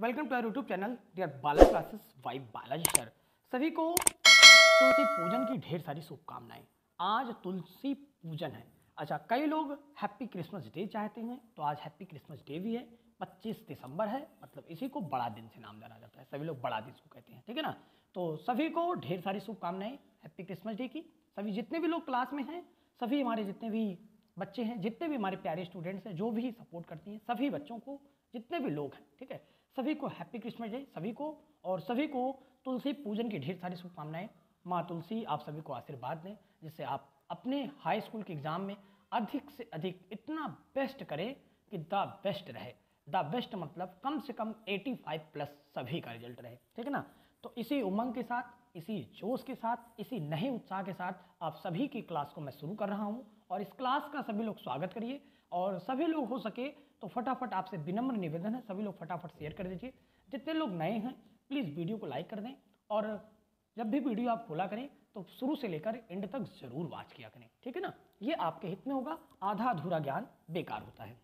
Welcome to our YouTube channel dear Bala classes by Balaji sir. सभी को तुलसी पूजन की ढेर सारी शुभकामनाएं। आज तुलसी पूजन है। अच्छा, कई लोग हैप्पी क्रिसमस डे चाहते हैं, तो आज हैप्पी क्रिसमस डे भी है। 25 दिसंबर है, मतलब इसी को बड़ा दिन से नाम जाना जाता है। सभी लोग बड़ा दिन को कहते हैं, ठीक है ना। तो सभी को ढेर सारी शुभकामनाएं हैप्पी क्रिसमस डे की। सभी जितने भी लोग क्लास में हैं, सभी हमारे जितने भी बच्चे हैं, जितने भी हमारे प्यारे स्टूडेंट्स हैं, जो भी सपोर्ट करती हैं, सभी बच्चों को, जितने भी लोग हैं, ठीक है, सभी को हैप्पी क्रिसमस डे सभी को। और सभी को तुलसी पूजन की ढेर सारी शुभकामनाएं। माँ तुलसी आप सभी को आशीर्वाद दें, जिससे आप अपने हाई स्कूल के एग्ज़ाम में अधिक से अधिक इतना बेस्ट करें कि द बेस्ट रहे। द बेस्ट मतलब कम से कम 85 प्लस सभी का रिजल्ट रहे, ठीक है ना। तो इसी उमंग के साथ, इसी जोश के साथ, इसी नए उत्साह के साथ आप सभी की क्लास को मैं शुरू कर रहा हूँ। और इस क्लास का सभी लोग स्वागत करिए। और सभी लोग हो सके तो फटाफट आपसे विनम्र निवेदन है, सभी लोग फटाफट शेयर कर दीजिए। जितने लोग नए हैं प्लीज़ वीडियो को लाइक कर दें। और जब भी वीडियो आप खोला करें तो शुरू से लेकर एंड तक ज़रूर वॉच किया करें, ठीक है ना। ये आपके हित में होगा, आधा अधूरा ज्ञान बेकार होता है।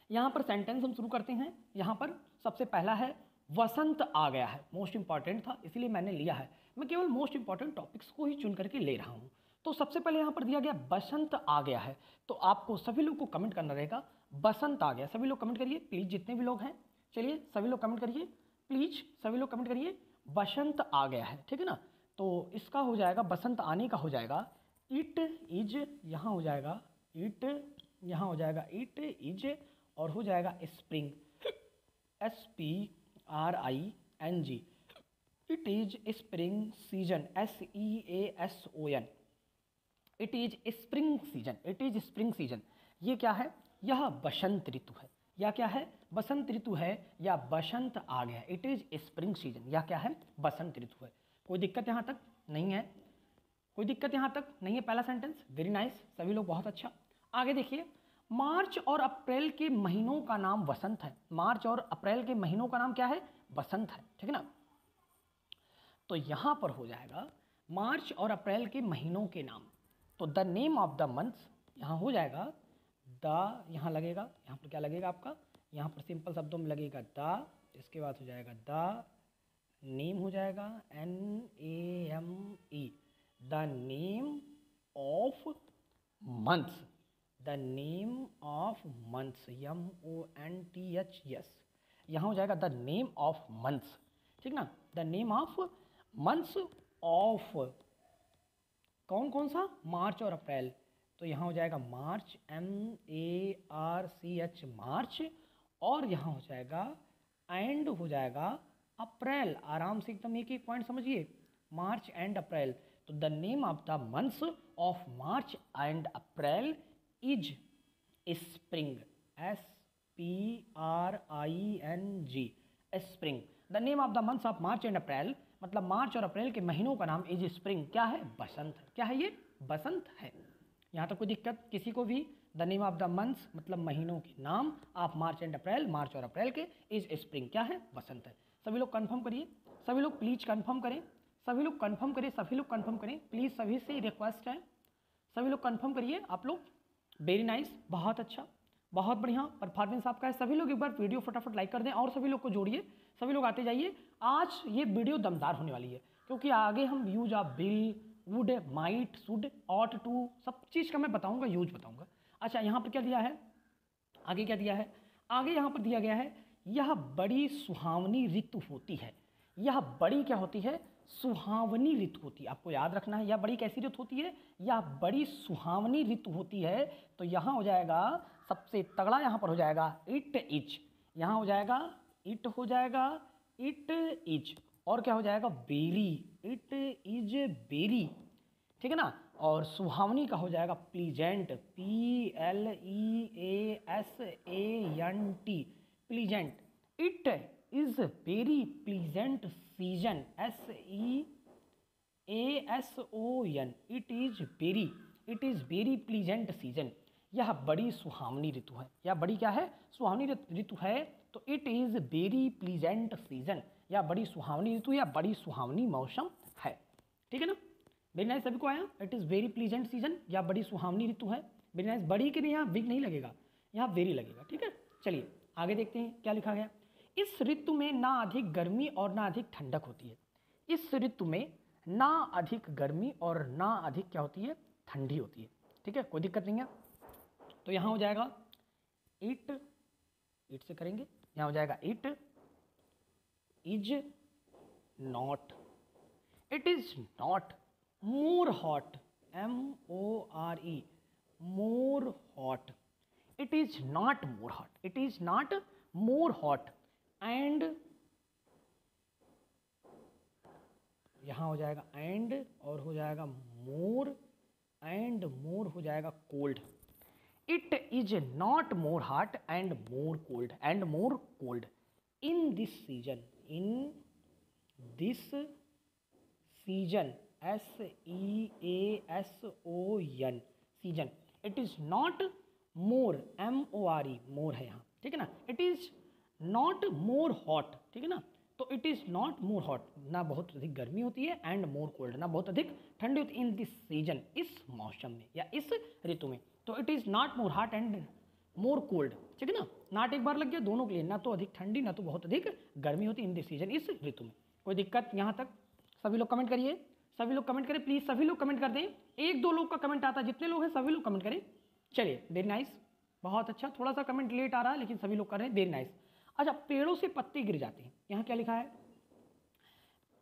यहाँ पर सेंटेंस हम शुरू करते हैं। यहाँ पर सबसे पहला है वसंत आ गया है। मोस्ट इंपॉर्टेंट था, इसलिए मैंने लिया है। मैं केवल मोस्ट इंपॉर्टेंट टॉपिक्स को ही चुन करके ले रहा हूँ। तो सबसे पहले यहाँ पर दिया गया बसंत आ गया है, तो आपको सभी लोग को कमेंट करना रहेगा बसंत आ गया। सभी लोग कमेंट करिए प्लीज़, जितने भी लोग हैं। चलिए सभी लोग कमेंट करिए प्लीज़, सभी लोग कमेंट करिए बसंत आ गया है, ठीक है ना। तो इसका हो जाएगा, बसंत आने का हो जाएगा इट इज, यहाँ हो जाएगा इट, यहाँ हो जाएगा इट इज, और हो जाएगा spring, SPRING। It is spring season, SEASON। It is spring season, it is spring season. ये क्या है? यह बसंत ऋतु है। या क्या है? बसंत ऋतु है, या बसंत आ गया। इट इज स्प्रिंग सीजन, या क्या है? बसंत ऋतु है। कोई दिक्कत यहाँ तक नहीं है? कोई दिक्कत यहाँ तक नहीं है? पहला सेंटेंस वेरी नाइस, सभी लोग बहुत अच्छा। आगे देखिए, मार्च और अप्रैल के महीनों का नाम वसंत है। मार्च और अप्रैल के महीनों का नाम क्या है? वसंत है, ठीक है ना। तो यहाँ पर हो जाएगा मार्च और अप्रैल के महीनों के नाम। तो the name of the months, यहाँ हो जाएगा द, यहाँ लगेगा, यहाँ पर क्या लगेगा आपका? यहाँ पर सिंपल शब्दों में लगेगा द, इसके बाद हो जाएगा द नेम, हो जाएगा NAME, the name of months, the name of months, MONTHS। यहाँ हो जाएगा द नेम ऑफ मंथ्स, ठीक ना। The name of months of कौन कौन सा? मार्च और अप्रैल। तो यहाँ हो जाएगा मार्च, MARCH, मार्च। और यहाँ हो जाएगा एंड, हो जाएगा अप्रैल। आराम से एकदम एक एक पॉइंट समझिए, मार्च एंड अप्रैल। तो the name of the months of March and April is spring, SPRING, spring. The name of the months of March and April, मतलब मार्च और अप्रैल के महीनों का नाम इज स्प्रिंग। क्या है? बसंत है। क्या है ये? बसंत है। यहाँ तक कोई दिक्कत किसी को भी? The name of the months मतलब महीनों के नाम ऑफ मार्च एंड अप्रैल, मार्च और अप्रैल के, इज स्प्रिंग। क्या है? बसंत है। सभी लोग कंफर्म करिए, सभी लोग प्लीज़ कंफर्म करें, सभी लोग कंफर्म करें, सभी लोग कंफर्म करें प्लीज़, सभी से रिक्वेस्ट है, सभी लोग कंफर्म करिए आप लोग। वेरी नाइस, बहुत अच्छा, बहुत बढ़िया परफॉर्मेंस आपका है। सभी लोग एक बार वीडियो फटाफट लाइक कर दें और सभी लोग को जोड़िए, सभी लोग आते जाइए। आज ये वीडियो दमदार होने वाली है, क्योंकि आगे हम use of will, would, might, should, ought to, सब चीज़ का मैं बताऊंगा, यूज बताऊंगा। अच्छा, यहाँ पर क्या दिया है? आगे क्या दिया है? आगे यहाँ पर दिया गया है, यह बड़ी सुहावनी ऋतु होती है। यह बड़ी क्या होती है? सुहावनी ऋतु होती है। आपको याद रखना है, यह बड़ी कैसी ऋतु होती है? यह बड़ी सुहावनी ऋतु होती है। तो यहाँ हो जाएगा सबसे तगड़ा, यहाँ पर हो जाएगा इट इज, यहाँ हो जाएगा इट, हो जाएगा इट इज, और क्या हो जाएगा? बेरी, इट इज बेरी, ठीक है ना। और सुहावनी का हो जाएगा pleasant, PLEASANT, pleasant. It is very pleasant season, SEASON, it is very pleasant season. यह बड़ी सुहावनी ऋतु है। यह बड़ी क्या है? सुहावनी ऋतु है। तो it is very pleasant season, या बड़ी सुहावनी ऋतु, या बड़ी सुहावनी मौसम है, ठीक है ना। वेरी नाइस, सभी को आया? It is very pleasant season, या बड़ी सुहावनी ऋतु है। Very nice. बड़ी के लिए यहाँ बिग नहीं लगेगा, यहाँ वेरी लगेगा, ठीक है। चलिए आगे देखते हैं क्या लिखा गया। इस ऋतु में ना अधिक गर्मी और ना अधिक ठंडक होती है। इस ऋतु में ना अधिक गर्मी और ना अधिक क्या होती है, ठंडी होती है। ठीक है, कोई दिक्कत नहीं है। तो यहाँ हो जाएगा इट, इट से करेंगे, यहाँ हो जाएगा it is not, it is not more hot, MORE, more hot, it is not more hot, it is not more hot and, यहाँ हो जाएगा एंड और हो जाएगा मोर, एंड मोर हो जाएगा cold. It is not more hot and more cold, and more cold in this season, in this season, SEASON, season. It is not more, MORE, मोर है यहाँ, ठीक है ना। It is not more hot, ठीक है ना। तो it is not more hot, ना बहुत अधिक गर्मी होती है, एंड मोर कोल्ड, ना बहुत अधिक ठंडी होती है, इन दिस सीजन, इस मौसम में या इस ऋतु में। तो it is not more hot and more cold, ठीक है ना। नॉट एक बार लग गया, दोनों के लिए, ना तो अधिक ठंडी ना तो बहुत अधिक गर्मी होती है इन दिस सीजन, इस ऋतु में। कोई दिक्कत यहाँ तक? सभी लोग कमेंट करिए, सभी लोग कमेंट करें प्लीज, सभी लोग कमेंट कर दें। एक दो लोग का कमेंट आता है, जितने लोग हैं सभी लोग कमेंट करें। चलिए, वेरी नाइस, बहुत अच्छा। थोड़ा सा कमेंट लेट आ रहा है लेकिन सभी लोग कर रहे हैं, वेरी नाइस। अच्छा, पेड़ों से पत्ते गिर जाते हैं, यहाँ क्या लिखा है,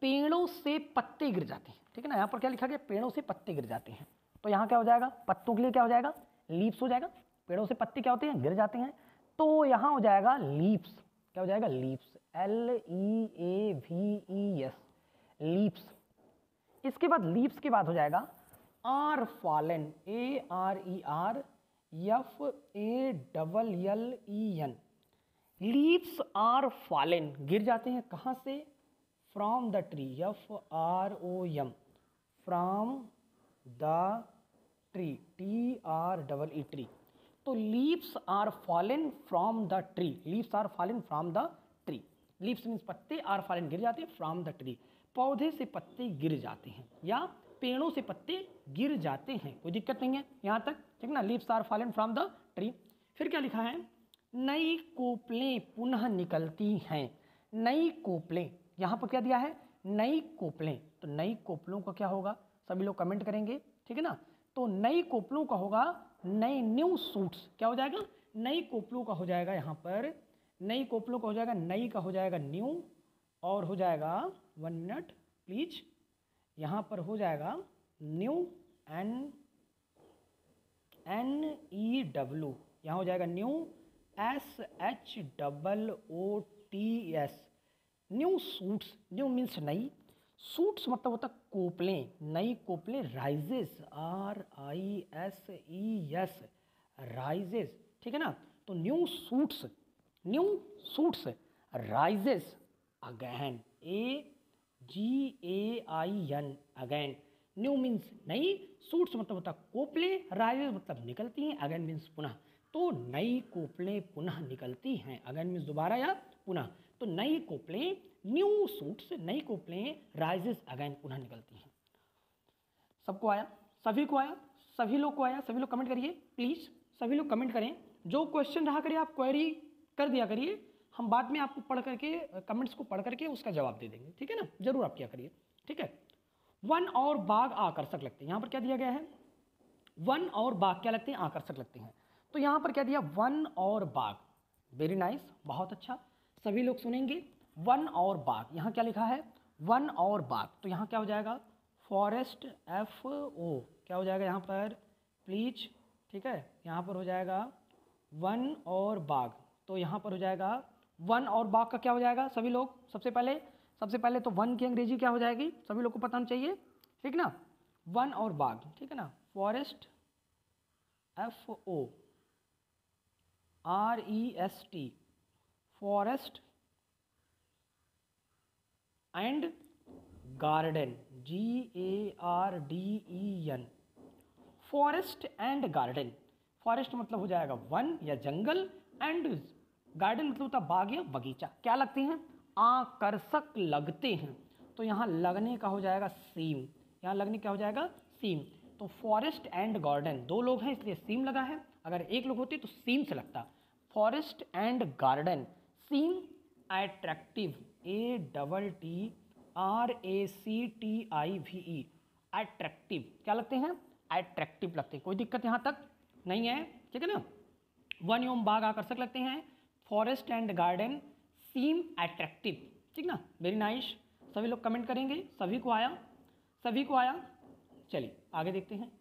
पेड़ों से पत्ते गिर जाते हैं, ठीक है ना। यहाँ पर क्या लिखा गया, पेड़ों से पत्ते गिर जाते हैं। तो यहाँ क्या हो जाएगा, पत्तों के लिए क्या हो जाएगा, लीव्स हो जाएगा। पेड़ों से पत्ते क्या होते हैं, गिर जाते हैं, तो यहाँ हो जाएगा लीव्स। क्या हो जाएगा, लीव्स, LEAVES, लीव्स। इसके बाद लीव्स के बाद हो जाएगा are fallen, ARERFALLEN, leaves are fallen, गिर जाते हैं कहाँ से, from the tree, FROM, from the tree, TREE, tree. तो leaves are fallen from the tree, leaves are fallen from the tree, leaves means पत्ते, आर फॉलन गिर जाते हैं, फ्रॉम द ट्री, पौधे से पत्ते गिर जाते हैं या पेड़ों से पत्ते गिर जाते हैं। कोई दिक्कत नहीं है यहाँ तक, ठीक ना। Leaves are fallen from the tree. फिर क्या लिखा है, नई कोपलें पुनः निकलती हैं, नई कोपलें, यहाँ पर क्या दिया है, नई कोपलें। तो नई कोपलों का क्या होगा, सभी लोग कमेंट करेंगे, ठीक है ना। तो नई कोपलों का होगा नई, न्यू सूट्स, क्या हो जाएगा, नई कोपलों का हो जाएगा, यहाँ पर नई कोपलों का हो जाएगा, नई का हो जाएगा न्यू, और हो जाएगा, 1 मिनट प्लीज, यहाँ पर हो जाएगा न्यू, NEW, यहाँ हो जाएगा new, SHOOTS, new suits. New means नई, सूट्स मतलब होता कोपलें, नई कोपलें, राइजेस, RISES, राइजेस, ठीक है ना। तो new suits, new suits rises again, AGAIN, again. New means नई, सूट्स मतलब होता कोपलें, राइजेस मतलब निकलती हैं, अगेन मीन्स पुनः। तो नई कोपलें पुनः निकलती हैं, अगेन मीन्स दोबारा या पुनः। तो नई कोपलें, न्यू सूट्स, नई कोपलें राइजेस अगेन, पुनः निकलती हैं। सबको आया, सभी को आया, सभी लोग को आया, सभी लोग कमेंट करिए प्लीज, सभी लोग कमेंट करें। जो क्वेश्चन रहा करिए आप क्वेरी कर दिया करिए, हम बाद में आपको पढ़ करके, कमेंट्स को पढ़ करके उसका जवाब दे देंगे, ठीक है ना। जरूर आप किया करिए, ठीक है। वन और बाघ आकर्षक लगते हैं, यहाँ पर क्या दिया गया है, वन और बाघ क्या लगते हैं, आकर्षक लगते हैं। तो यहाँ पर क्या दिया, वन और बाघ, वेरी नाइस, बहुत अच्छा। सभी लोग सुनेंगे, वन और बाघ, यहाँ क्या लिखा है, वन और बाघ। तो यहाँ क्या हो जाएगा, फॉरेस्ट, FO, क्या हो जाएगा यहाँ पर प्लीज, ठीक है। यहाँ पर हो जाएगा वन और बाघ, तो यहाँ पर हो जाएगा वन और बाघ का क्या हो जाएगा, सभी लोग सबसे पहले तो वन की अंग्रेजी क्या हो जाएगी, सभी लोग को पता होना चाहिए, ठीक ना। वन और बाघ, ठीक है ना, forest, FOREST, forest and garden, GARDEN, forest and garden. Forest मतलब हो जाएगा वन या जंगल, एंड गार्डन मतलब होता बाग या बगीचा। क्या लगते हैं, आकर्षक लगते हैं। तो यहाँ लगने का हो जाएगा सीम, यहाँ लगने क्या हो जाएगा, सीम। तो फॉरेस्ट एंड गार्डन, दो लोग हैं इसलिए सीम लगा है, अगर एक लोग होते तो सीम से लगता। Forest and garden, seem attractive, ATTRACTIVE, attractive क्या लगते हैं? अट्रैक्टिव लगते हैं। कोई दिक्कत यहाँ तक नहीं है, ठीक है ना। वन एवं बाग आकर्षक लगते हैं। Forest and garden seem attractive, ठीक ना। Very nice. सभी लोग कमेंट करेंगे। सभी को आया, सभी को आया। चलिए आगे देखते हैं।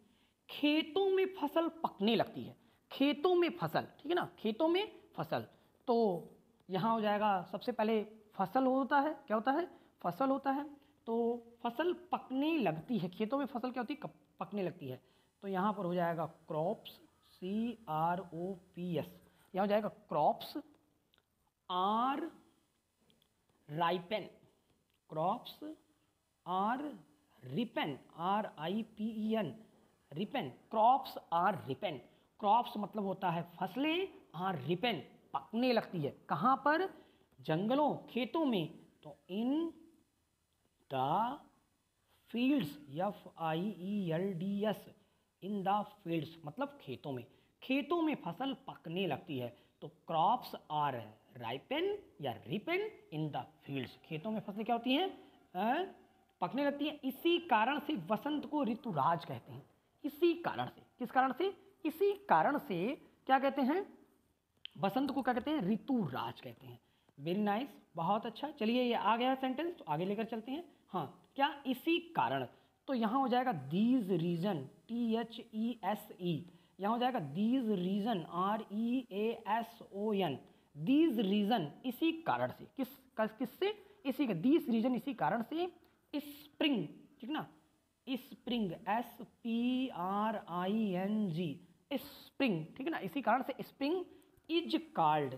खेतों में फसल पकने लगती है। खेतों में फसल, ठीक है ना, खेतों में फसल। तो यहाँ हो जाएगा सबसे पहले फसल होता है। क्या होता है? फसल होता है। तो फसल पकने लगती है। खेतों में फसल क्या होती है? पकने लगती है। तो यहाँ पर हो जाएगा क्रॉप्स, CROPS। यहाँ हो जाएगा crops are ripen, crops are ripen, RIPEN, ripen, crops are ripen. Crops मतलब होता है फसलें, आर रिपेन पकने लगती है। कहाँ पर? जंगलों, खेतों में। तो in the fields, FIELDS, in the fields मतलब खेतों में। खेतों में फसल पकने लगती है। तो क्रॉप्स आर राइपेन या रिपेन इन द फील्ड्स। खेतों में फसलें क्या होती हैं? पकने लगती हैं। इसी कारण से वसंत को ऋतुराज कहते हैं। इसी कारण से, किस कारण से? इसी कारण से क्या कहते हैं? बसंत को क्या कहते हैं? ऋतुराज कहते हैं। वेरी नाइस, बहुत अच्छा। चलिए ये आ गया है सेंटेंस, तो आगे लेकर चलते हैं। हाँ, क्या? इसी कारण। तो यहाँ हो जाएगा दीज रीजन, THESE। यहाँ हो जाएगा these reason, REASON, these reason, इसी कारण से। किससे? इसी के, दीज रीजन, इसी कारण से स्प्रिंग, ठीक ना, स्प्रिंग, SPRING, स्प्रिंग, ठीक है ना। इसी कारण से spring is called,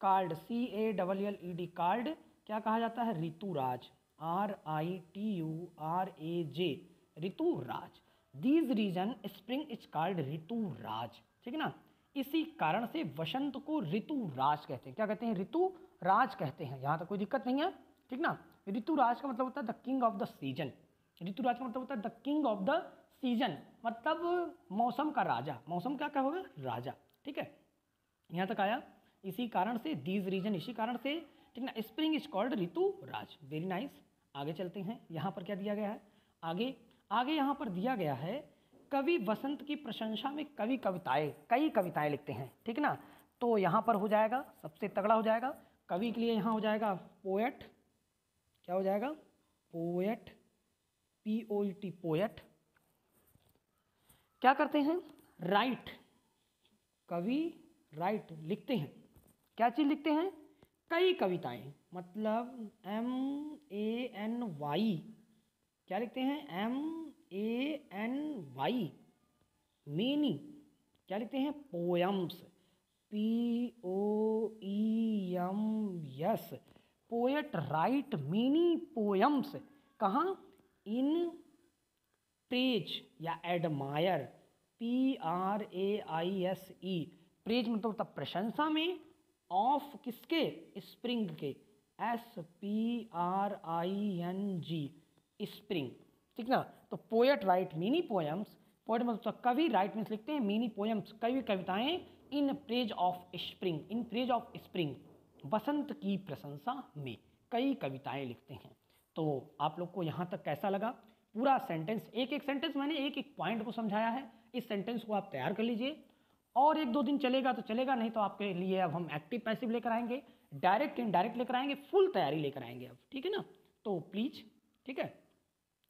CALLED, called क्या कहा जाता है? Rituraj, RITURAJ, Rituraj. These reason spring is called Rituraj, ठीक है ना। इसी कारण से वसंत को ऋतुराज कहते हैं। क्या कहते हैं? ऋतुराज कहते हैं। यहाँ तक कोई दिक्कत नहीं है, ठीक ना। ऋतुराज का मतलब होता है the king of the season. Rituraj का मतलब होता है the king of the season, मतलब मौसम का राजा। मौसम क्या होगा? राजा, ठीक है। यहाँ तक आया। इसी कारण से, दीज रीजन, इसी कारण से, ठीक ना। Spring is called Rituraj. Very nice. आगे चलते हैं। यहाँ पर क्या दिया गया है? आगे यहाँ पर दिया गया है, कवि वसंत की प्रशंसा में कई कविताएं लिखते हैं, ठीक ना। तो यहाँ पर हो जाएगा सबसे तगड़ा हो जाएगा कवि के लिए। यहाँ हो जाएगा पोएट। क्या हो जाएगा? Poet, POET, poet. क्या करते हैं? राइट, कवि राइट, लिखते हैं। क्या चीज़ लिखते हैं? कई कविताएं, मतलब MANY। क्या लिखते हैं? MANY, मीनी। क्या लिखते हैं? Poems, POEMS। पोएट राइट मीनी पोयम्स। कहाँ? इन प्रेज या एडमायर, PRAISE, प्रेज मतलब होता प्रशंसा में, ऑफ किसके? स्प्रिंग के, SPRING, स्प्रिंग, ठीक ना। तो पोएट राइट मीनी पोएम्स, पोएट मतलब कवि, राइट मीन्स लिखते हैं, मीनी पोएम्स कवि कविताएं, in praise of spring, in praise of spring, बसंत की प्रशंसा में कई कविताएं लिखते हैं। तो आप लोग को यहाँ तक कैसा लगा? पूरा सेंटेंस, एक एक सेंटेंस मैंने एक एक पॉइंट को समझाया है। इस सेंटेंस को आप तैयार कर लीजिए, और एक दो दिन चलेगा तो चलेगा, नहीं तो आपके लिए अब हम एक्टिव पैसिव लेकर आएंगे, डायरेक्ट इनडायरेक्ट लेकर आएंगे, फुल तैयारी लेकर आएंगे अब, ठीक है ना। तो प्लीज़, ठीक है,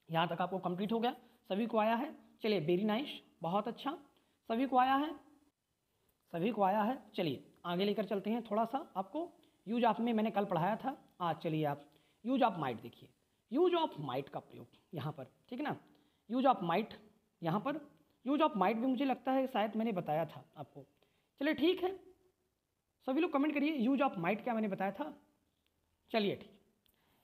यहाँ तक आपको कंप्लीट हो गया, सभी को आया है। चलिए वेरी नाइस, बहुत अच्छा, सभी को आया है, सभी को आया है। चलिए आगे लेकर चलते हैं थोड़ा सा आपको। यूज ऑफ में मैंने कल पढ़ाया था, आज चलिए आप यूज ऑफ माइट देखिए। यूज ऑफ माइट का प्रयोग यहाँ पर, ठीक है ना। यूज ऑफ माइट, यहाँ पर यूज ऑफ माइट भी मुझे लगता है शायद मैंने बताया था आपको। चलिए ठीक है, सभी लोग कमेंट करिए यूज ऑफ माइट क्या मैंने बताया था। चलिए ठीक,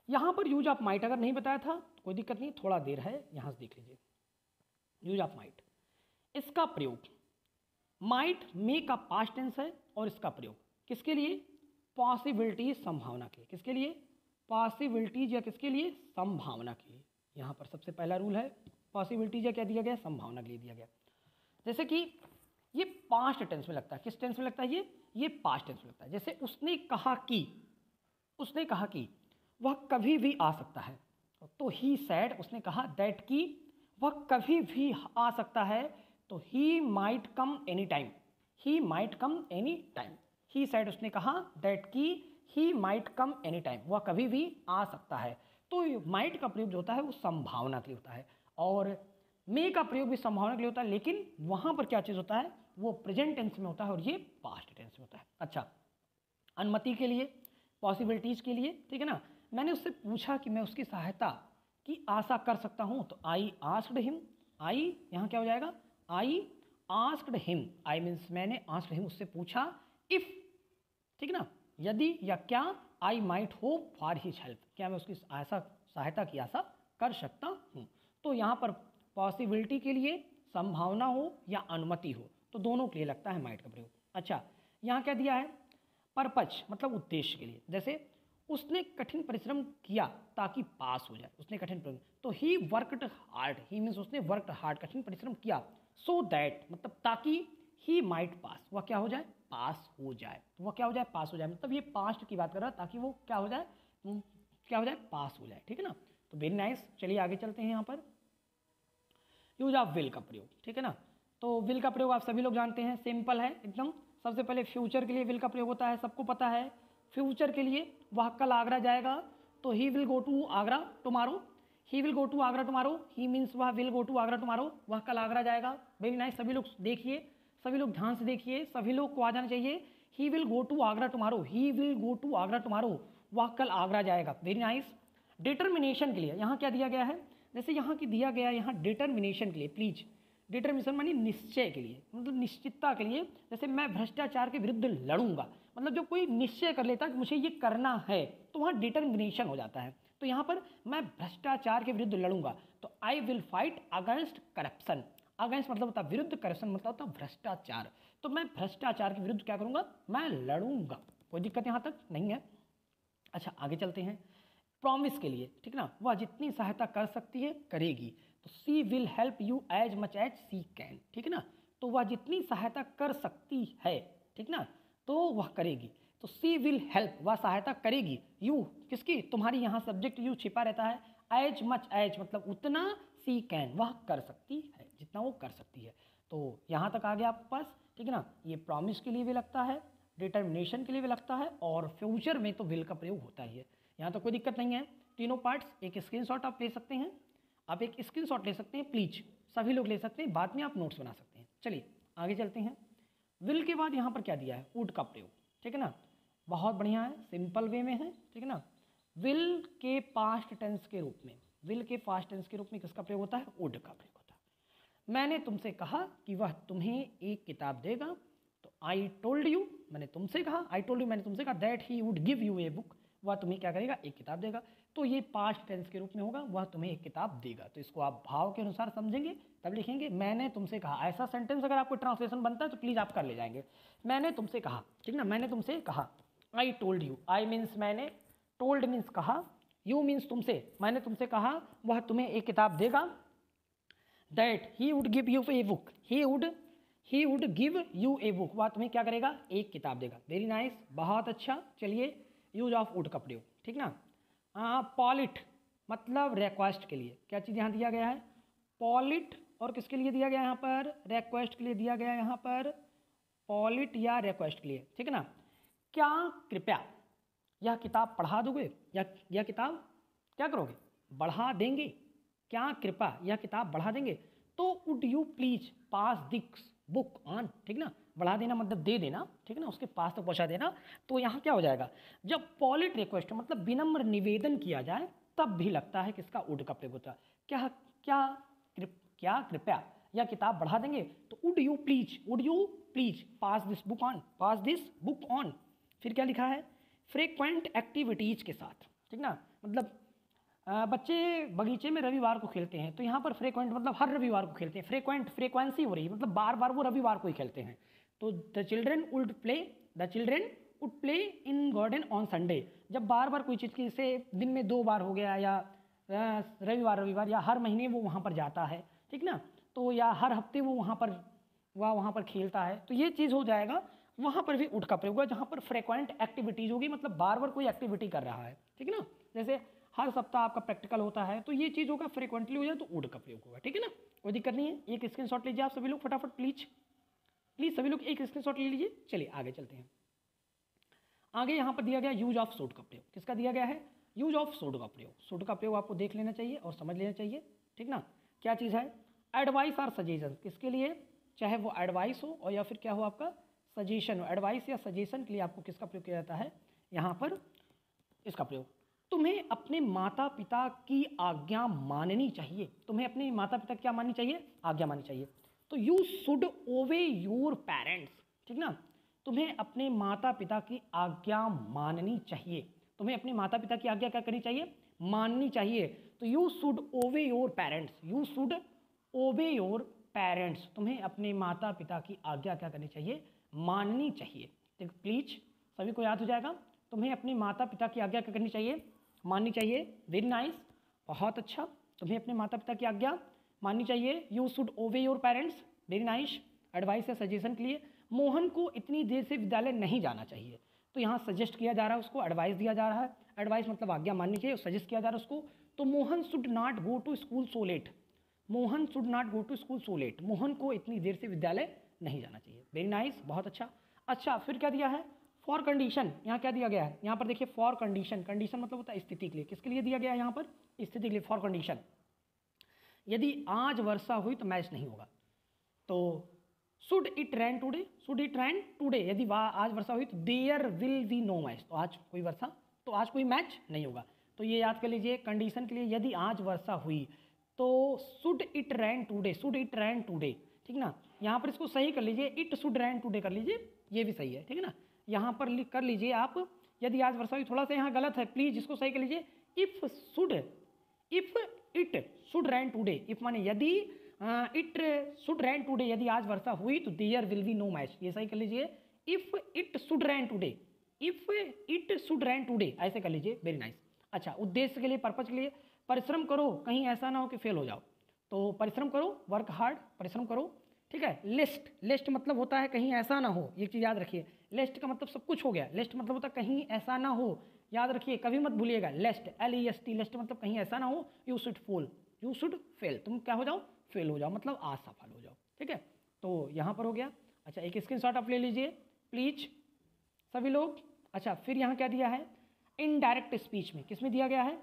यहाँ पर यूज ऑफ माइट अगर नहीं बताया था तो कोई दिक्कत नहीं, थोड़ा देर है, यहाँ से देख लीजिए। यूज ऑफ माइट, इसका प्रयोग, माइट मे का पास्ट टेंस है, और इसका प्रयोग किसके लिए? पॉसिबिलिटी, संभावना के। किसके लिए? पॉसिबिलिटीज, या किसके लिए? संभावना के लिए। यहाँ पर सबसे पहला रूल है पॉसिबिलिटीज, या क्या दिया गया? संभावना के लिए दिया गया। जैसे कि ये पास्ट टेंस में लगता है, किस टेंस में लगता है? ये पास्ट टेंस में लगता है। जैसे उसने कहा कि, उसने कहा कि वह कभी भी आ सकता है। तो ही सैड, उसने कहा दैट कि वह कभी भी आ सकता है। तो he might come any time, he might come any time. He sad, उसने कहा दैट कि he might come any time, वह कभी भी आ सकता है। तो माइट का प्रयोग जो होता है वो संभावना के लिए होता है, और मे का प्रयोग भी संभावना के लिए होता है, लेकिन वहाँ पर क्या चीज़ होता है, वो प्रेजेंट टेंस में होता है और ये पास्ट टेंस में होता है। अच्छा, अनुमति के लिए, पॉसिबिलिटीज़ के लिए, ठीक है ना। मैंने उससे पूछा कि मैं उसकी सहायता की आशा कर सकता हूँ, तो आई आस्क्ड हिम, आई यहाँ क्या हो जाएगा, I asked him, I means मैंने आस्क्ड हिम, उससे पूछा, इफ़, ठीक ना, यदि या क्या, I might hope for his help, क्या मैं उसकी आशा, सहायता की आशा कर सकता हूँ। तो यहाँ पर पॉसिबिलिटी के लिए, संभावना हो या अनुमति हो, तो दोनों के लिए लगता है माइट का प्रयोग। अच्छा, यहाँ क्या दिया है, पर्पज मतलब उद्देश्य के लिए, जैसे उसने कठिन परिश्रम किया ताकि पास हो जाए, उसने कठिन परिश्रम, तो he worked hard, he means उसने वर्कड हार्ड, कठिन परिश्रम किया, सो दैट मतलब ताकि ही माइट पास, वह क्या हो जाए, पास हो जाए, तो वह क्या हो जाए, पास हो जाए, मतलब ये पास्ट की बात कर रहा है, ताकि वो क्या हो जाए, क्या हो जाए, पास हो जाए, ठीक है ना। तो वेरी नाइस, चलिए आगे चलते हैं। यहाँ पर यूज ऑफ विल का प्रयोग, ठीक है ना। तो विल का प्रयोग आप सभी लोग जानते हैं, सिंपल है एकदम। सबसे पहले फ्यूचर के लिए विल का प्रयोग होता है, सबको पता है। फ्यूचर के लिए वह कल आगरा जाएगा, तो he will go to Agra tomorrow, he will go to Agra tomorrow, he means वह will go to Agra tomorrow, वह कल आगरा जाएगा। वेरी नाइस, सभी लोग देखिए, सभी लोग ध्यान से देखिए, सभी लोग को आ जाना चाहिए। He will go to Agra tomorrow, he will go to Agra tomorrow, वह कल आगरा जाएगा। Very nice. डिटर्मिनेशन के लिए यहाँ क्या दिया गया है, जैसे यहाँ की दिया गया, यहाँ डिटर्मिनेशन के लिए, प्लीज, डिटर्मिनेशन मानी निश्चय के लिए, मतलब निश्चितता के लिए, जैसे मैं भ्रष्टाचार के विरुद्ध लड़ूंगा, मतलब जो कोई निश्चय कर लेता कि मुझे ये करना है, तो वहाँ डिटर्मिनेशन हो जाता है। तो यहाँ पर मैं भ्रष्टाचार के विरुद्ध लड़ूंगा, तो I will fight against corruption, against मतलब होता है विरुद्ध, करप्शन मतलब होता है भ्रष्टाचार, तो मैं भ्रष्टाचार के विरुद्ध क्या करूंगा, मैं लड़ूंगा। कोई दिक्कत यहाँ तक नहीं है। अच्छा, आगे चलते हैं। प्रॉमिस के लिए, ठीक ना, वह जितनी सहायता कर सकती है करेगी, तो she will help you as much as she can, ठीक है ना। तो वह जितनी सहायता कर सकती है, ठीक ना, तो वह करेगी, तो सी विल हेल्प, वह सहायता करेगी, यू किसकी, तुम्हारी, यहाँ सब्जेक्ट यू छिपा रहता है, एज मच एज मतलब उतना, सी कैन वह कर सकती है, जितना वो कर सकती है। तो यहाँ तक आ गया आपके पास, ठीक है ना। ये प्रॉमिस के लिए भी लगता है, डिटर्मिनेशन के लिए भी लगता है, और फ्यूचर में तो विल का प्रयोग होता ही है। यहाँ तो कोई दिक्कत नहीं है। तीनों पार्ट्स, एक स्क्रीनशॉट आप ले सकते हैं, आप एक स्क्रीनशॉट ले सकते हैं, प्लीज सभी लोग ले सकते हैं, बाद में आप नोट्स बना सकते हैं। चलिए आगे चलते हैं। विल के बाद यहाँ पर क्या दिया है, वुड का प्रयोग, ठीक है ना, बहुत बढ़िया है, सिंपल वे में है, ठीक है ना। विल के पास्ट टेंस के रूप में, विल के पास्ट टेंस के रूप में किसका प्रयोग होता है, वुड का प्रयोग होता है। मैंने तुमसे कहा कि वह तुम्हें एक किताब देगा, तो आई टोल्ड यू, मैंने तुमसे कहा, आई टोल्ड यू मैंने तुमसे कहा, that he would give U a book, वह तुम्हें क्या करेगा, एक किताब देगा। तो ये पास्ट टेंस के रूप में होगा, वह तुम्हें एक किताब देगा, तो इसको आप भाव के अनुसार समझेंगे तब लिखेंगे। मैंने तुमसे कहा, ऐसा सेंटेंस अगर आपको ट्रांसलेशन बनता है तो प्लीज़ आप कर ले जाएंगे। मैंने तुमसे कहा, ठीक ना, मैंने तुमसे कहा, I told you, I means मैंने, टोल्ड मीन्स कहा, यू मीन्स तुमसे, मैंने तुमसे कहा वह तुम्हें एक किताब देगा, that he would give U a book, he would give U a book, वह तुम्हें क्या करेगा, एक किताब देगा। वेरी नाइस, बहुत अच्छा। चलिए यूज ऑफ वुड का प्रयोग, ठीक ना। पॉलिट मतलब रिक्वेस्ट के लिए, क्या चीज़ यहाँ दिया गया है, पॉलिट, और किसके लिए दिया गया यहाँ पर, रिक्वेस्ट के लिए दिया गया यहाँ पर, पॉलिट या रिक्वेस्ट के लिए, ठीक है ना। क्या कृपया यह किताब पढ़ा दोगे, या यह किताब क्या करोगे, बढ़ा देंगे, क्या कृपया यह किताब बढ़ा देंगे, तो would you please pass this book on, ठीक ना, बढ़ा देना मतलब दे देना, ठीक है ना, उसके पास तक पहुंचा देना। तो यहाँ क्या हो जाएगा, जब पॉलिट रिक्वेस्ट मतलब विनम्र निवेदन किया जाए तब भी लगता है किसका, वुड का प्रयोग होता है। क्या क्या क्या कृपया यह किताब बढ़ा देंगे, तो would you please pass this book on, pass this book on. फिर क्या लिखा है, फ्रीक्वेंट एक्टिविटीज़ के साथ, ठीक ना, मतलब बच्चे बगीचे में रविवार को खेलते हैं, तो यहाँ पर फ्रीक्वेंट मतलब हर रविवार को खेलते हैं, फ्रीक्वेंसी हो रही है, मतलब बार बार वो रविवार को ही खेलते हैं। तो the children would play in garden on Sunday, जब बार बार कोई चीज़ की, जैसे दिन में 2 बार हो गया, या रविवार या हर महीने वो वहाँ पर जाता है, ठीक ना, तो या हर हफ्ते वो वहाँ पर खेलता है, तो ये चीज़ हो जाएगा, वहाँ पर भी उड का प्रयोग होगा, जहाँ पर फ्रिक्वेंट एक्टिविटीज होगी, मतलब बार बार कोई एक्टिविटी कर रहा है, ठीक है ना। जैसे हर सप्ताह आपका प्रैक्टिकल होता है, तो ये चीज़ होगा फ्रिक्वेंटली हो जाए तो उड का प्रयोग होगा, ठीक है ना। कोई दिक्कत नहीं है। एक स्क्रीनशॉट लीजिए आप सभी लोग फटाफट, प्लीज सभी लोग एक स्क्रीनशॉट ले लीजिए। चलिए आगे चलते हैं। आगे यहाँ पर दिया गया यूज ऑफ शुड का प्रयोग। किसका दिया गया है? यूज ऑफ शुड का प्रयोग। शुड का प्रयोग आपको देख लेना चाहिए और समझ लेना चाहिए, ठीक ना। क्या चीज़ है? एडवाइस और सजेशन। किसके लिए? चाहे वो एडवाइस हो और या फिर क्या हो आपका सजेशन हो। एडवाइस या सजेशन के लिए आपको किसका प्रयोग किया जाता है? यहाँ पर इसका प्रयोग। तुम्हें अपने माता पिता की आज्ञा माननी चाहिए। तुम्हें अपने माता पिता की क्या माननी चाहिए? आज्ञा माननी चाहिए। तो यू शुड ओबे योर पेरेंट्स, ठीक ना। तुम्हें अपने माता पिता की आज्ञा माननी चाहिए। तुम्हें अपने माता पिता की आज्ञा क्या करनी चाहिए? माननी चाहिए। तो यू शुड ओबे योर पेरेंट्स। यू शुड ओबे योर पेरेंट्स। तुम्हें अपने माता पिता की आज्ञा क्या करनी चाहिए? माननी चाहिए। तो प्लीज सभी को याद हो जाएगा। तुम्हें अपने माता पिता की आज्ञा क्या करनी चाहिए? माननी चाहिए। वेरी नाइस, बहुत अच्छा। तुम्हें अपने माता पिता की आज्ञा माननी चाहिए। यू शुड ओबे your parents. Very nice. Advice या सजेशन के लिए मोहन को इतनी देर से विद्यालय नहीं जाना चाहिए। तो यहाँ सजेस्ट किया जा रहा है उसको, एडवाइस दिया जा रहा है। एडवाइस मतलब आज्ञा माननी चाहिए, सजेस्ट किया जा रहा है उसको। तो Mohan should not go to school so late. Mohan should not go to school so late. Mohan को इतनी देर से विद्यालय नहीं जाना चाहिए। वेरी नाइस, बहुत अच्छा। अच्छा, फिर क्या दिया है? For condition. यहाँ क्या दिया गया है? यहाँ पर देखिए फॉर कंडीशन। कंडीशन मतलब होता है स्थिति के लिए। किसके लिए दिया गया है यहाँ पर? स्थिति के लिए। फॉर कंडीशन, यदि आज वर्षा हुई तो मैच नहीं होगा। तो should it rain today. Should it rain today, यदि आज वर्षा हुई तो there will be no match. तो आज कोई वर्षा, तो आज कोई मैच नहीं होगा। तो ये याद कर लीजिए कंडीशन के लिए, यदि आज वर्षा हुई तो should it rain today. Should it rain today, ठीक ना। यहाँ पर इसको सही कर लीजिए, इट शुड रैन टूडे कर लीजिए, ये भी सही है, ठीक है ना। यहाँ पर लिख कर लीजिए आप, यदि आज वर्षा हुई। थोड़ा सा यहाँ गलत है, प्लीज इसको सही कर लीजिए। If it should rain today. If माने यदि, इट शुड रैन टूडे, यदि आज वर्षा हुई तो there will be no match, ये सही कर लीजिए। If it should rain today, if it should rain today, ऐसे कर लीजिए। Very nice. अच्छा, उद्देश्य के लिए, पर्पज के लिए, परिश्रम करो, कहीं ऐसा ना हो कि फेल हो जाओ। तो परिश्रम करो, वर्क हार्ड, परिश्रम करो, ठीक है। लिस्ट, लिस्ट मतलब होता है कहीं ऐसा ना हो, ये चीज़ याद रखिए। लिस्ट का मतलब सब कुछ हो गया, लिस्ट मतलब होता है कहीं ऐसा ना हो, याद रखिए, कभी मत भूलिएगा। लिस्ट, LEST, लिस्ट मतलब कहीं ऐसा ना हो। You should fail, you should fail, तुम क्या हो जाओ? फेल हो जाओ, मतलब असफल हो जाओ, ठीक है। तो यहाँ पर हो गया। अच्छा, एक स्क्रीनशॉट आप ले लीजिए प्लीज सभी लोग। अच्छा, फिर यहाँ क्या दिया है? इनडायरेक्ट स्पीच में। किस में दिया गया है?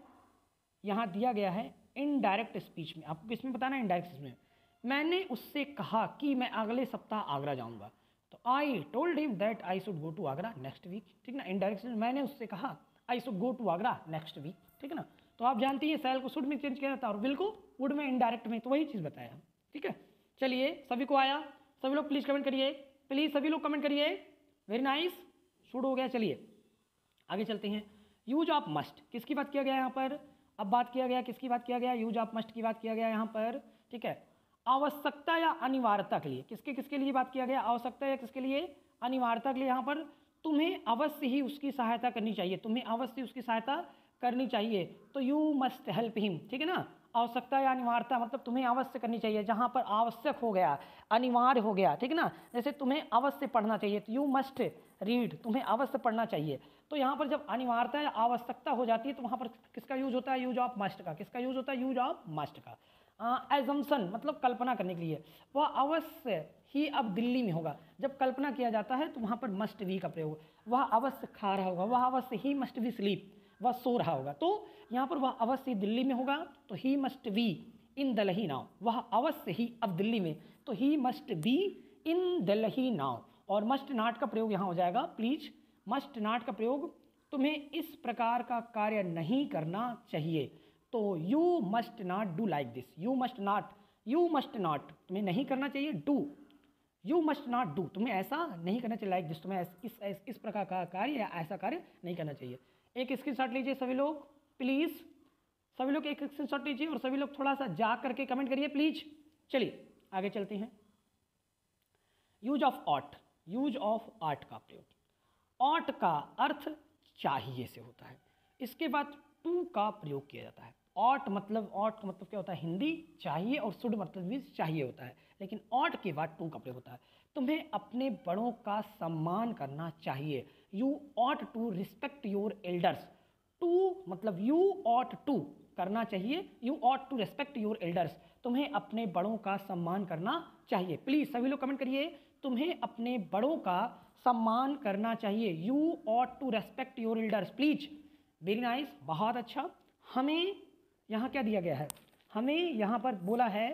यहाँ दिया गया है इनडायरेक्ट स्पीच में। आपको किस में बताना है? इनडायरेक्ट स्पीच में। मैंने उससे कहा कि मैं अगले सप्ताह आगरा जाऊंगा। तो I told him that I should go to Agra next week, ठीक ना। इनडायरेक्ट स्पीच, मैंने उससे कहा I should go to Agra next week, ठीक है ना। तो आप जानती हैं सेल को शुड में चेंज किया जाता है और विल को वुड में, इनडायरेक्ट में, तो वही चीज़ बताया हम, ठीक है। चलिए, सभी को आया? सभी लोग प्लीज़ कमेंट करिए, प्लीज़ सभी लोग कमेंट करिए। वेरी नाइस, शुड हो गया। चलिए आगे चलते हैं। यूज ऑफ मस्ट, किसकी बात किया गया यहाँ पर? अब बात किया गया, किसकी बात किया गया? यूज ऑफ मस्ट की बात किया गया यहाँ पर, ठीक है। आवश्यकता या अनिवार्यता के लिए, किसके किसके लिए बात किया गया? आवश्यकता या किसके लिए? अनिवार्यता के लिए। यहाँ पर तुम्हें अवश्य ही उसकी सहायता करनी चाहिए, तुम्हें अवश्य उसकी सहायता करनी चाहिए। तो यू मस्ट हेल्प हिम, ठीक है ना। आवश्यकता या अनिवार्यता मतलब तुम्हें अवश्य करनी चाहिए, जहाँ पर आवश्यक हो गया, अनिवार्य हो गया, ठीक है ना। जैसे तुम्हें अवश्य पढ़ना चाहिए तो यू मस्ट रीड, तुम्हें अवश्य पढ़ना चाहिए। तो यहाँ पर जब अनिवार्यता या आवश्यकता हो जाती है तो वहाँ पर किसका यूज होता है? यूज ऑफ मस्ट का। किसका यूज होता है? यूज ऑफ मस्ट का। एजम्पशन मतलब कल्पना करने के लिए, वह अवश्य ही अब दिल्ली में होगा। जब कल्पना किया जाता है तो वहाँ पर मस्ट बी का प्रयोग। वह अवश्य खा रहा होगा, वह अवश्य ही मस्ट बी स्लीप, वह सो रहा होगा। तो यहाँ पर वह अवश्य दिल्ली में होगा, तो he must be in Delhi now. वह अवश्य ही अब दिल्ली में, तो he must be in Delhi now. और मस्ट नॉट का प्रयोग यहाँ हो जाएगा, प्लीज। मस्ट नॉट का प्रयोग, तुम्हें इस प्रकार का कार्य नहीं करना चाहिए। तो you must not do like this. You must not, तुम्हें नहीं करना चाहिए। Do, you must not do, तुम्हें ऐसा नहीं करना चाहिए। लाइक दिस, तुम्हें इस प्रकार का कार्य या ऐसा कार्य नहीं करना चाहिए। एक स्क्रीनशॉट लीजिए सभी लोग प्लीज़, सभी लोग एक स्क्रीनशॉट लीजिए और सभी लोग थोड़ा सा जा करके कमेंट करिए प्लीज। चलिए आगे चलते हैं। Use of ought, use of ought का प्रयोग। ऑट का अर्थ चाहिए से होता है, इसके बाद टू का प्रयोग किया जाता है। ऑट का मतलब क्या होता है? हिंदी चाहिए, और शुड मतलब भी चाहिए होता है। लेकिन ऑट के बाद टू का प्रयोग होता है। तुम्हें अपने बड़ों का सम्मान करना चाहिए। You ought to respect your elders. To मतलब यू ऑट टू करना चाहिए, you ought to respect your elders. तुम्हें अपने बड़ों का सम्मान करना चाहिए। प्लीज सभी लोग कमेंट करिए, तुम्हें अपने बड़ों का सम्मान करना चाहिए। You ought to respect your elders please. Very nice, बहुत अच्छा। हमें यहाँ क्या दिया गया है, हमें यहाँ पर बोला है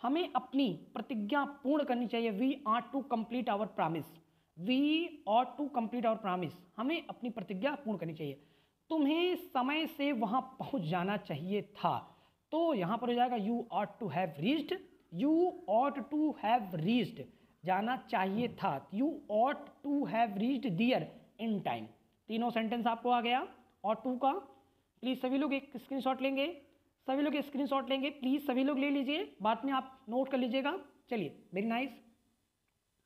हमें अपनी प्रतिज्ञा पूर्ण करनी चाहिए। We are to complete our promise, we ought to complete our promise. हमें अपनी प्रतिज्ञा पूर्ण करनी चाहिए। तुम्हें समय से वहां पहुंच जाना चाहिए था, तो यहां पर हो जाएगा you ought to have reached, you ought to have reached, जाना चाहिए था। You ought to have reached there in time. तीनों सेंटेंस आपको आ गया ऑट टू का। प्लीज सभी लोग एक स्क्रीनशॉट लेंगे, सभी लोग स्क्रीनशॉट लेंगे, प्लीज सभी लोग ले लीजिए, बाद में आप नोट कर लीजिएगा। चलिए, वेरी नाइस,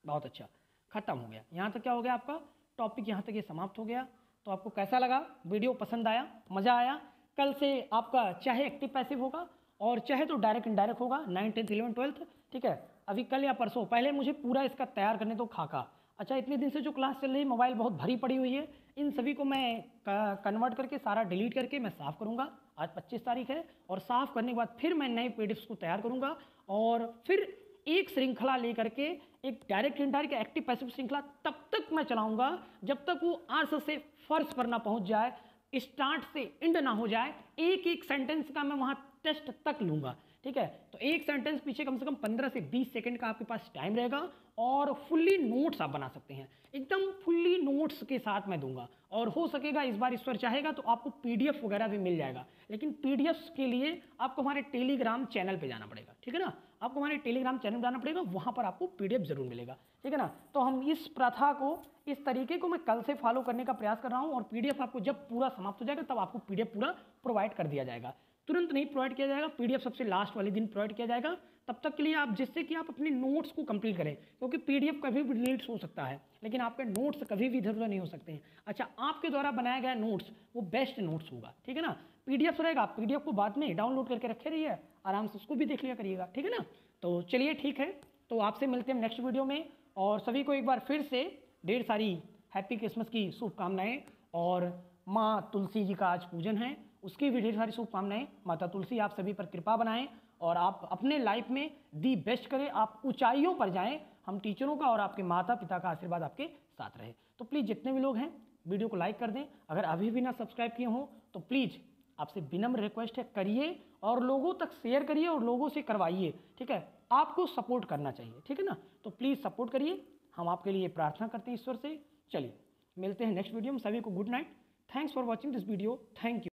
बहुत अच्छा, खत्म हो गया। यहाँ तक क्या हो गया आपका टॉपिक, यहाँ तक ये समाप्त हो गया। तो आपको कैसा लगा, वीडियो पसंद आया, मज़ा आया? कल से आपका चाहे एक्टिव पैसिव होगा और चाहे तो डायरेक्ट इनडायरेक्ट होगा, 9th 10th 11th 12th, ठीक है। अभी कल या परसों, पहले मुझे पूरा इसका तैयार करने दो खाका। अच्छा, इतने दिन से जो क्लास चल रही है, मोबाइल बहुत भरी पड़ी हुई है, इन सभी को मैं कन्वर्ट करके सारा डिलीट करके मैं साफ़ करूँगा। आज 25 तारीख है, और साफ़ करने के बाद फिर मैं नए पीडीएफ्स को तैयार करूँगा, और फिर एक श्रृंखला लेकर के, एक डायरेक्ट इनडायरेक्ट एक्टिव पैसिव श्रृंखला तब तक मैं चलाऊंगा जब तक वो अर्थ से फर्श पर ना पहुंच जाए, स्टार्ट से एंड ना हो जाए। एक एक सेंटेंस का मैं वहां टेस्ट तक लूंगा, ठीक है। तो एक सेंटेंस पीछे कम से कम 15 से 20 सेकंड का आपके पास टाइम रहेगा, और फुल्ली नोट्स आप बना सकते हैं, एकदम फुल्ली नोट्स के साथ मैं दूंगा। और हो सकेगा इस बार ईश्वर चाहेगा तो आपको पीडीएफ वगैरह भी मिल जाएगा, लेकिन पीडीएफ के लिए आपको हमारे टेलीग्राम चैनल पे जाना पड़ेगा, ठीक है ना। आपको हमारे टेलीग्राम चैनल जाना पड़ेगा, वहाँ पर आपको पीडीएफ जरूर मिलेगा, ठीक है ना। तो हम इस प्रथा को, इस तरीके को मैं कल से फॉलो करने का प्रयास कर रहा हूँ, और पीडीएफ आपको जब पूरा समाप्त हो जाएगा तब आपको पीडीएफ पूरा प्रोवाइड कर दिया जाएगा। तुरंत नहीं प्रोवाइड किया जाएगा, पीडीएफ सबसे लास्ट वाले दिन प्रोवाइड किया जाएगा। तब तक के लिए आप, जिससे कि आप अपने नोट्स को कंप्लीट करें, क्योंकि पीडीएफ कभी भी डिलीट हो सकता है, लेकिन आपके नोट्स कभी भी इधर उधर नहीं हो सकते हैं। अच्छा, आपके द्वारा बनाया गया नोट्स वो बेस्ट नोट्स होगा, ठीक है ना। पीडीएफ रहेगा, आप पीडीएफ को बाद में डाउनलोड करके रखे रहिए, आराम से उसको भी देख लिया करिएगा, ठीक है ना। तो चलिए, ठीक है, तो आपसे मिलते हैं नेक्स्ट वीडियो में, और सभी को एक बार फिर से ढेर सारी हैप्पी क्रिसमस की शुभकामनाएं। और माँ तुलसी जी का आज पूजन है, उसकी भी ढेर सारी शुभकामनाएं। माता तुलसी आप सभी पर कृपा बनाएं, और आप अपने लाइफ में दी बेस्ट करें, आप ऊंचाइयों पर जाएं। हम टीचरों का और आपके माता पिता का आशीर्वाद आपके साथ रहे। तो प्लीज़ जितने भी लोग हैं वीडियो को लाइक कर दें, अगर अभी भी ना सब्सक्राइब किए हों तो प्लीज़ आपसे विनम्र रिक्वेस्ट है, करिए, और लोगों तक शेयर करिए, और लोगों से करवाइए, ठीक है। आपको सपोर्ट करना चाहिए, ठीक है ना। तो प्लीज़ सपोर्ट करिए, हम आपके लिए प्रार्थना करते हैं ईश्वर से। चलिए, मिलते हैं नेक्स्ट वीडियो में, सभी को good night. Thanks for watching this video, thank you.